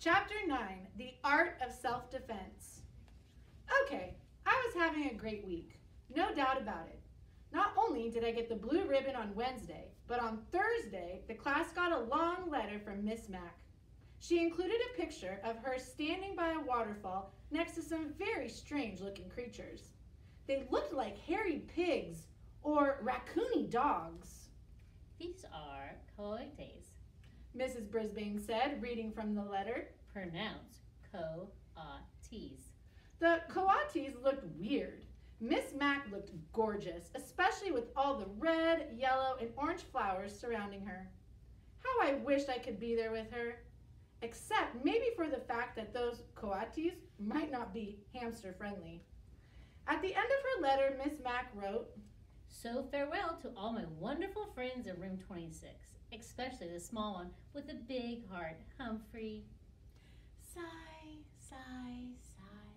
Chapter 9, The Art of Self-Defense. Okay, I was having a great week, no doubt about it. Not only did I get the blue ribbon on Wednesday, but on Thursday, the class got a long letter from Miss Mack. She included a picture of her standing by a waterfall next to some very strange-looking creatures. They looked like hairy pigs or raccoony dogs. These are coates. Mrs. Brisbane said, reading from the letter. Pronounced coates. The coates looked weird. Miss Mack looked gorgeous, especially with all the red, yellow, and orange flowers surrounding her. How I wished I could be there with her. Except maybe for the fact that those coates might not be hamster-friendly. At the end of her letter, Miss Mack wrote, So farewell to all my wonderful friends in room 26, especially the small one with the big heart, Humphrey. Sigh, sigh, sigh.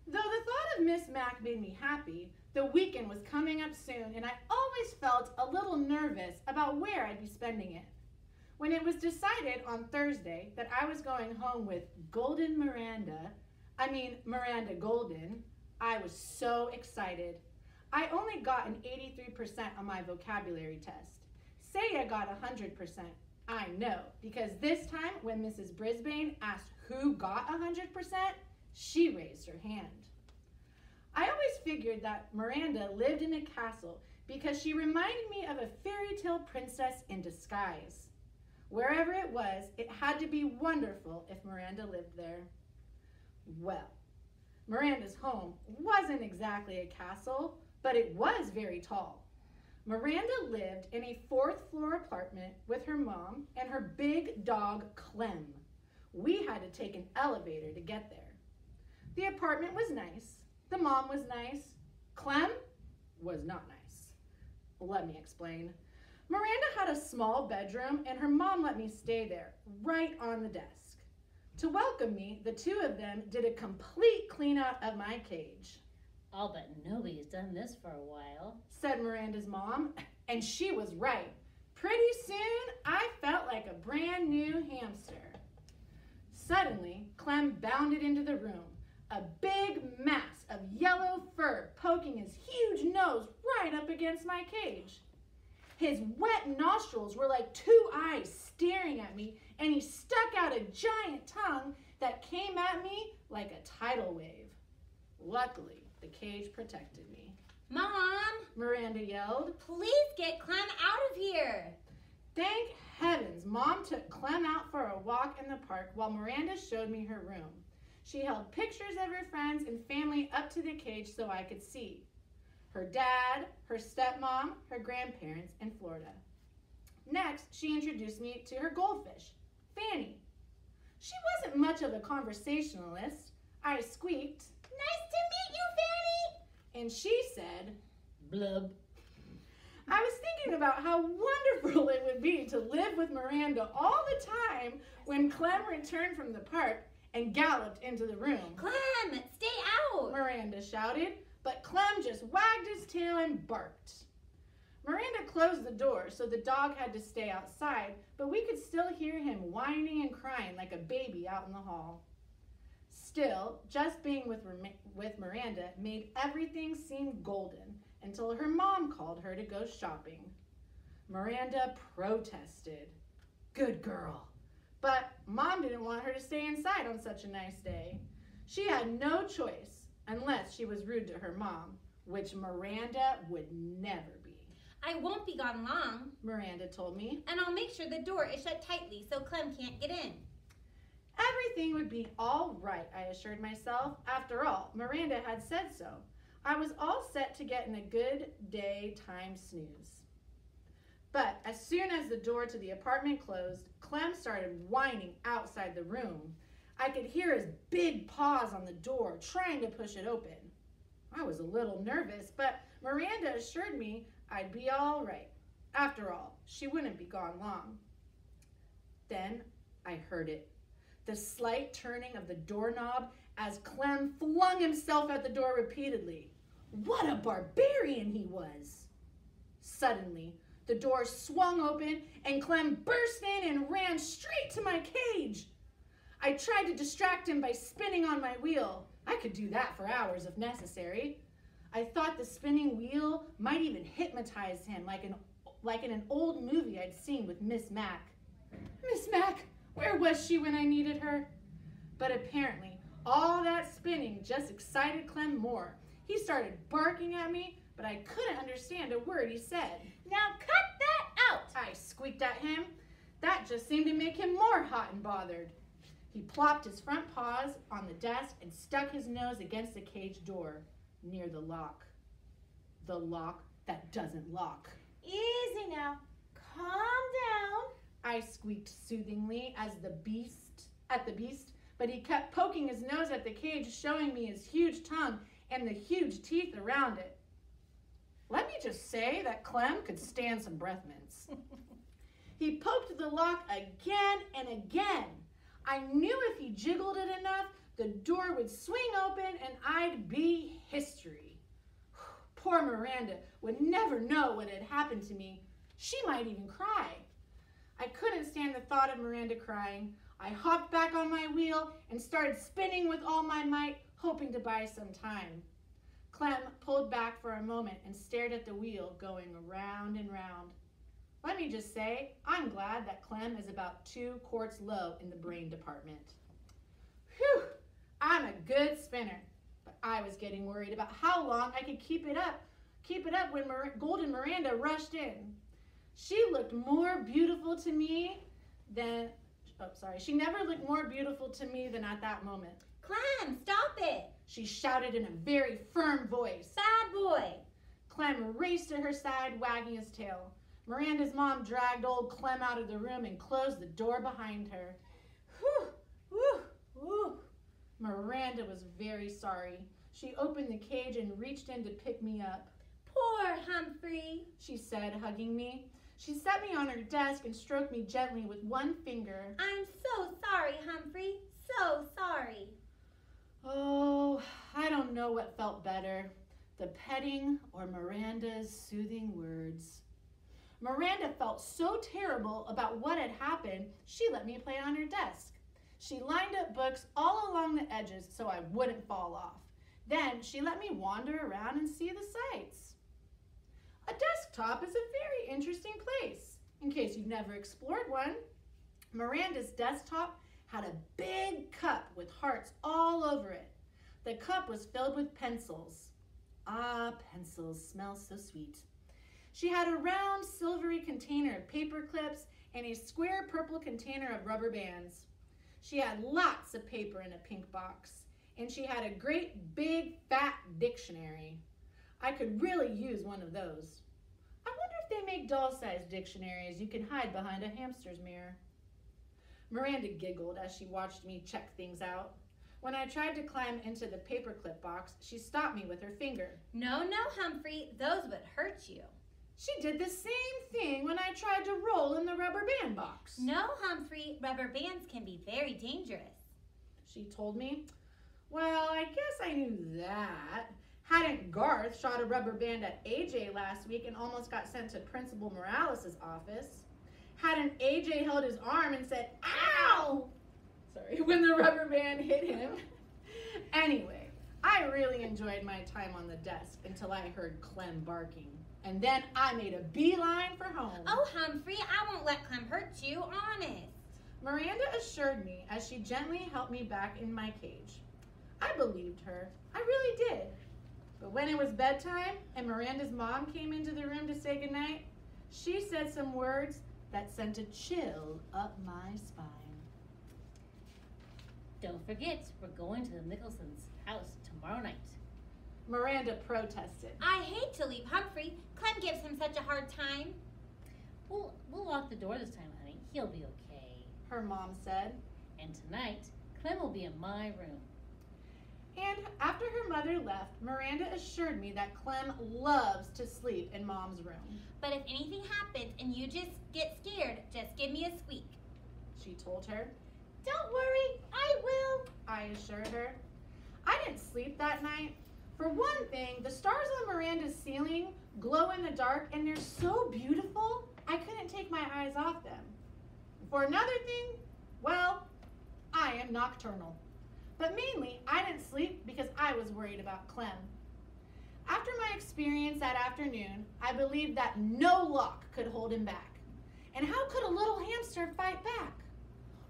Though the thought of Miss Mack made me happy, the weekend was coming up soon, and I always felt a little nervous about where I'd be spending it. When it was decided on Thursday that I was going home with Miranda Golden, I was so excited. I only got an 83% on my vocabulary test. Say I got 100%. I know, because this time when Mrs. Brisbane asked who got 100%, she raised her hand. I always figured that Miranda lived in a castle because she reminded me of a fairy tale princess in disguise. Wherever it was, it had to be wonderful if Miranda lived there. Well, Miranda's home wasn't exactly a castle, but it was very tall. Miranda lived in a 4th floor apartment with her mom and her big dog, Clem. We had to take an elevator to get there. The apartment was nice. The mom was nice. Clem was not nice. Let me explain. Miranda had a small bedroom and her mom let me stay there, right on the desk. To welcome me, the two of them did a complete clean out of my cage. I'll bet nobody's done this for a while, said Miranda's mom, and she was right. Pretty soon, I felt like a brand new hamster. Suddenly, Clem bounded into the room, a big mass of yellow fur poking his huge nose right up against my cage. His wet nostrils were like 2 eyes staring at me, and he stuck out a giant tongue that came at me like a tidal wave. Luckily, the cage protected me. Mom! Miranda yelled. Please get Clem out of here! Thank heavens, Mom took Clem out for a walk in the park while Miranda showed me her room. She held pictures of her friends and family up to the cage so I could see. Her dad, her stepmom, her grandparents in Florida. Next, she introduced me to her goldfish, Fanny. She wasn't much of a conversationalist. I squeaked, "Nice to meet you, Fanny!" And she said, blub. I was thinking about how wonderful it would be to live with Miranda all the time when Clem returned from the park and galloped into the room. Clem, stay out! Miranda shouted, but Clem just wagged his tail and barked. Miranda closed the door, so the dog had to stay outside, but we could still hear him whining and crying like a baby out in the hall. Still, just being with Miranda made everything seem golden until her mom called her to go shopping. Miranda protested. Good girl. But Mom didn't want her to stay inside on such a nice day. She had no choice unless she was rude to her mom, which Miranda would never be. I won't be gone long, Miranda told me. And I'll make sure the door is shut tightly so Clem can't get in. Everything would be all right, I assured myself. After all, Miranda had said so. I was all set to get in a good daytime snooze. But as soon as the door to the apartment closed, Clem started whining outside the room. I could hear his big paws on the door, trying to push it open. I was a little nervous, but Miranda assured me I'd be all right. After all, she wouldn't be gone long. Then I heard it. The slight turning of the doorknob as Clem flung himself at the door repeatedly. What a barbarian he was! Suddenly, the door swung open and Clem burst in and ran straight to my cage. I tried to distract him by spinning on my wheel. I could do that for hours if necessary. I thought the spinning wheel might even hypnotize him like in an old movie I'd seen with Miss Mac. Miss Mac, where was she when I needed her? But apparently, all that spinning just excited Clem more. He started barking at me, but I couldn't understand a word he said. Now cut that out! I squeaked at him. That just seemed to make him more hot and bothered. He plopped his front paws on the desk and stuck his nose against the cage door near the lock. The lock that doesn't lock. Easy now. Calm down. I squeaked soothingly at the beast, but he kept poking his nose at the cage, showing me his huge tongue and the huge teeth around it. Let me just say that Clem could stand some breath mints. He poked the lock again and again. I knew if he jiggled it enough, the door would swing open and I'd be history. Poor Miranda would never know what had happened to me. She might even cry. I couldn't stand the thought of Miranda crying. I hopped back on my wheel and started spinning with all my might, hoping to buy some time. Clem pulled back for a moment and stared at the wheel going round and round. Let me just say, I'm glad that Clem is about 2 quarts low in the brain department. Whew, I'm a good spinner, but I was getting worried about how long I could keep it up when Golden Miranda rushed in. She looked more beautiful to me than, she never looked more beautiful to me than at that moment. Clem, stop it. She shouted in a very firm voice. Bad boy. Clem raced to her side, wagging his tail. Miranda's mom dragged old Clem out of the room and closed the door behind her. Whew, whew, whew. Miranda was very sorry. She opened the cage and reached in to pick me up. Poor Humphrey, she said, hugging me. She set me on her desk and stroked me gently with one finger. I'm so sorry, Humphrey. So sorry. Oh, I don't know what felt better, the petting or Miranda's soothing words. Miranda felt so terrible about what had happened, she let me play on her desk. She lined up books all along the edges so I wouldn't fall off. Then she let me wander around and see the sights. A desktop is a very interesting place, in case you've never explored one. Miranda's desktop had a big cup with hearts all over it. The cup was filled with pencils. Ah, pencils smell so sweet. She had a round, silvery container of paper clips and a square purple container of rubber bands. She had lots of paper in a pink box, and she had a great, big, fat dictionary. I could really use one of those. I wonder if they make doll-sized dictionaries you can hide behind a hamster's mirror. Miranda giggled as she watched me check things out. When I tried to climb into the paperclip box, she stopped me with her finger. No, Humphrey, those would hurt you. She did the same thing when I tried to roll in the rubber band box. No, Humphrey, rubber bands can be very dangerous. She told me. Well, I guess I knew that. Hadn't Garth shot a rubber band at AJ last week and almost got sent to Principal Morales' office? Hadn't AJ held his arm and said, "Ow!" when the rubber band hit him? Anyway, I really enjoyed my time on the desk until I heard Clem barking. And then I made a beeline for home. Oh, Humphrey, I won't let Clem hurt you, honest. Miranda assured me as she gently helped me back in my cage. I believed her. I really did. But when it was bedtime and Miranda's mom came into the room to say goodnight, she said some words that sent a chill up my spine. Don't forget, we're going to the Nicholson's house tomorrow night. Miranda protested. I hate to leave Humphrey. Clem gives him such a hard time. We'll lock the door this time, honey. He'll be okay. Her mom said. And tonight, Clem will be in my room. And after her mother left, Miranda assured me that Clem loves to sleep in Mom's room. But if anything happens and you just get scared, just give me a squeak. She told her. Don't worry, I will, I assured her. I didn't sleep that night. For one thing, the stars on Miranda's ceiling glow in the dark and they're so beautiful, I couldn't take my eyes off them. For another thing, well, I am nocturnal. But mainly, I didn't sleep because I was worried about Clem. After my experience that afternoon, I believed that no lock could hold him back. And how could a little hamster fight back?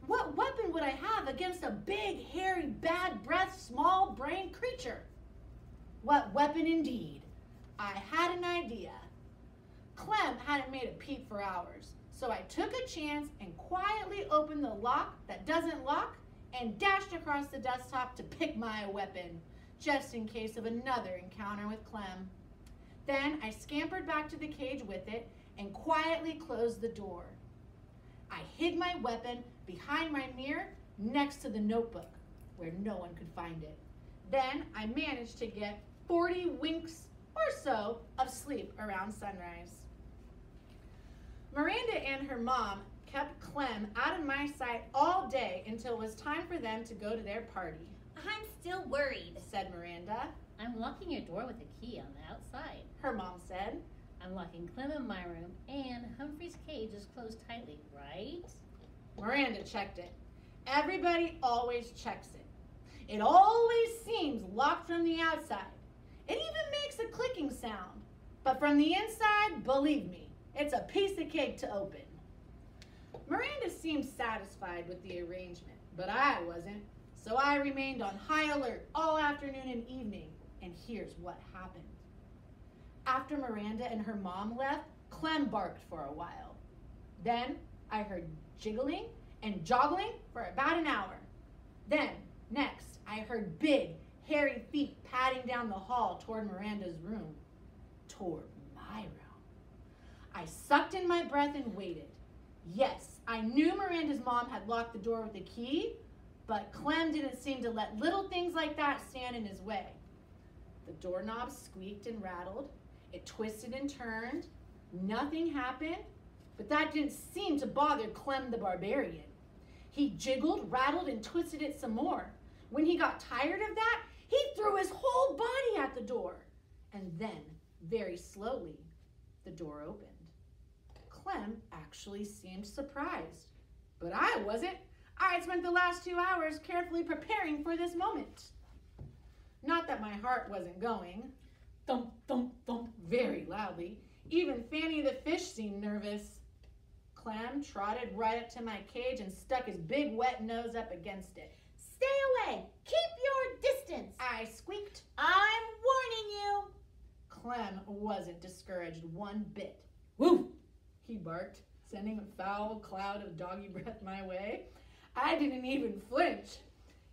What weapon would I have against a big, hairy, bad-breathed, small-brained creature? What weapon indeed? I had an idea. Clem hadn't made a peep for hours, so I took a chance and quietly opened the lock that doesn't lock and dashed across the desktop to pick my weapon, just in case of another encounter with Clem. Then I scampered back to the cage with it and quietly closed the door. I hid my weapon behind my mirror next to the notebook, where no one could find it. Then I managed to get 40 winks or so of sleep around sunrise. Miranda and her mom kept Clem out of my sight all day until it was time for them to go to their party. I'm still worried, Said Miranda. I'm locking your door with a key on the outside. Her mom said. I'm locking Clem in my room, and Humphrey's cage is closed tightly, right? Miranda checked it. Everybody always checks it. It always seems locked from the outside. It even makes a clicking sound. But from the inside, believe me, it's a piece of cake to open. Miranda seemed satisfied with the arrangement, but I wasn't. So I remained on high alert all afternoon and evening, and here's what happened. After Miranda and her mom left, Clem barked for a while. Then I heard jiggling and joggling for about an hour. Then, next, I heard big, hairy feet padding down the hall toward Miranda's room. Toward my room. I sucked in my breath and waited. Yes, I knew Miranda's mom had locked the door with a key, but Clem didn't seem to let little things like that stand in his way. The doorknob squeaked and rattled. It twisted and turned. Nothing happened, but that didn't seem to bother Clem the barbarian. He jiggled, rattled, and twisted it some more. When he got tired of that, he threw his whole body at the door. And then, very slowly, the door opened. Clem actually seemed surprised, but I wasn't. I had spent the last 2 hours carefully preparing for this moment. Not that my heart wasn't going. Thump, thump, thump, very loudly. Even Fanny the fish seemed nervous. Clem trotted right up to my cage and stuck his big wet nose up against it. Stay away. Keep your distance. I squeaked. I'm warning you. Clem wasn't discouraged one bit. Woof, he barked, sending a foul cloud of doggy breath my way. I didn't even flinch.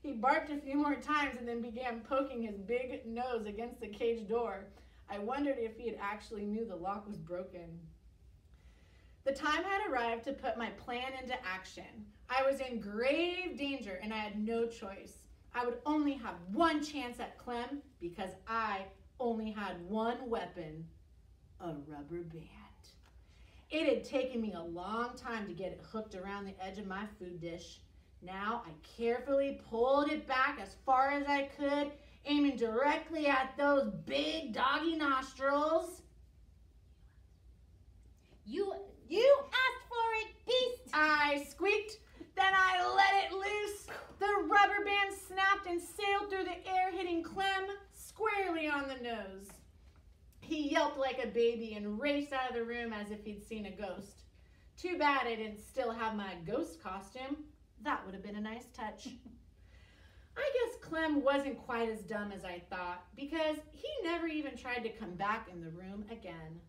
He barked a few more times and then began poking his big nose against the cage door. I wondered if he had actually knew the lock was broken. The time had arrived to put my plan into action. I was in grave danger and I had no choice. I would only have one chance at Clem because I only had one weapon, a rubber band. It had taken me a long time to get it hooked around the edge of my food dish. Now I carefully pulled it back as far as I could, aiming directly at those big doggy nostrils. You asked for it, beast. I squeaked, then I let it loose. The rubber band snapped and sailed through the air, hitting Clem squarely on the nose. He yelped like a baby and raced out of the room as if he'd seen a ghost. Too bad I didn't still have my ghost costume. That would have been a nice touch. I guess Clem wasn't quite as dumb as I thought because he never even tried to come back in the room again.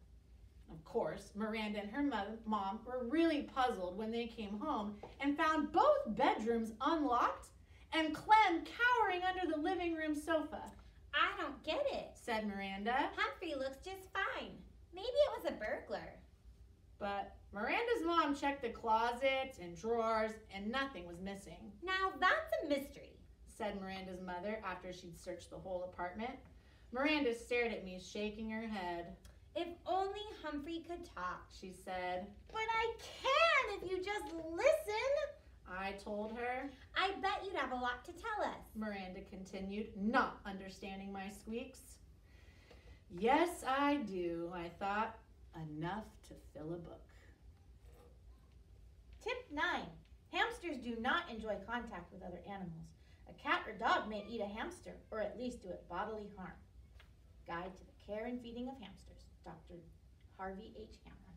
Of course, Miranda and her mom were really puzzled when they came home and found both bedrooms unlocked and Clem cowering under the living room sofa. I don't get it, Said Miranda. Humphrey looks just fine. Maybe it was a burglar. But Miranda's mom checked the closets and drawers and nothing was missing, Now that's a mystery. said Miranda's mother after she'd searched the whole apartment. Miranda stared at me, shaking her head. If only Humphrey could talk. She said. But I can if you just listen. I told her. I bet you'd have a lot to tell us. Miranda continued, not understanding my squeaks. Yes, I do, I thought. Enough to fill a book. Tip 9. Hamsters do not enjoy contact with other animals. A cat or dog may eat a hamster, or at least do it bodily harm. Guide to the Care and Feeding of Hamsters, Dr. Harvey H. Hammer.